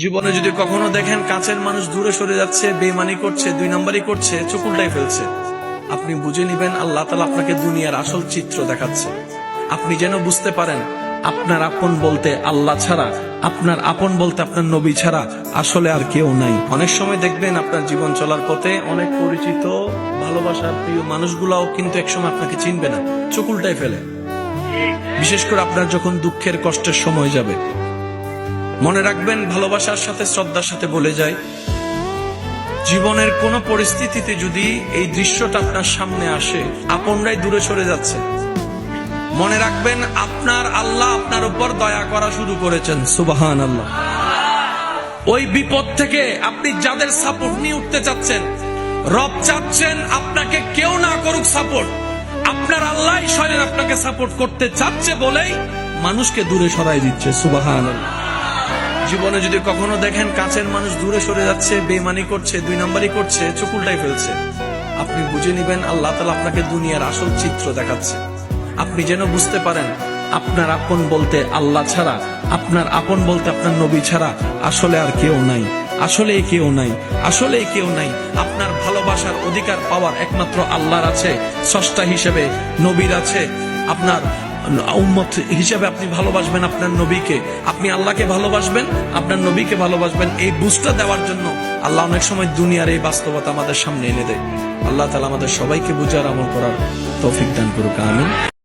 জীবনে যদি কখনো দেখেন কাছের মানুষ দূরে সরে যাচ্ছে, বেঈমানি করছে, 2 নম্বরই করছে, চোখ উল্টাই ফেলছে, আপনি বুঝে নিবেন আল্লাহ তাআলা আপনাকে দুনিয়ার আসল চিত্র দেখাচ্ছে। আপনি যেন বুঝতে পারেন আপনার আপন বলতে আল্লাহ ছাড়া, আপনার আপন বলতে আপনার নবী ছাড়া আসলে আর কেউ নাই। অনেক সময় দেখবেন আপনার জীবন চলার পথে অনেক পরিচিত ভালোবাসার প্রিয় মানুষগুলাও কিন্তু একসময় আপনাকে চিনবে না, চোখ উল্টাই ফেলে। বিশেষ করে আপনার যখন দুঃখের কষ্টের সময় যাবে, মনে রাখবেন ভালোবাসার সাথে শ্রদ্ধার সাথে বলে যায়, জীবনের কোন পরিস্থিতিতে যদি এই দৃশ্যটা আপনার সামনে আসে, আপনরাই দূরে সরে যাচ্ছে, মনে রাখবেন আপনার আল্লাহ আপনার উপর দয়া করা শুরু করেছেন। সুবহানাল্লাহ। ওই বিপদ থেকে আপনি যাদের সাপোর্ট নিয়ে উঠতে চাচ্ছেন, রব চাচ্ছেন আপনাকে কেউ না করুক সাপোর্ট, আপনার আল্লাহ স্বয়ং আপনাকে সাপোর্ট করতে চাচ্ছে বলেই মানুষকে দূরে সরাই দিচ্ছে। সুবহানাল্লাহ। জীবনে যদি কখনো দেখেন কাছের মানুষ দূরে সরে যাচ্ছে, বেঈমানি করছে, 2 নম্বরই করছে, চোখ উল্টাই ফেলছে, আপনি বুঝে নিবেন আল্লাহ তাআলা আপনাকে দুনিয়ার আসল চিত্র দেখাচ্ছে। আপনি যেন বুঝতে পারেন আপনার আপন বলতে আল্লাহ ছাড়া, আপনার আপন বলতে আপনার নবী ছাড়া আসলে আর কেউ নাই, আসলে কেউ নাই, আসলে কেউ নাই। আপনার ভালোবাসার অধিকার পাওয়ার একমাত্র আল্লাহর আছে, স্রষ্টা হিসেবে নবীর আছে। আপনার উম্মত হিসেবে আপনি ভালোবাসবেন আপনার নবীকে, আপনি আল্লাহকে ভালোবাসবেন, আপনার নবীকে ভালোবাসবেন। এই বুঝটা দেওয়ার জন্য আল্লাহ অনেক সময় দুনিয়ার এই বাস্তবতা আমাদের সামনে এনে দেয়। আল্লাহ তাআলা আমাদের সবাইকে বুঝার আমল করার তৌফিক দান করুক। আমিন।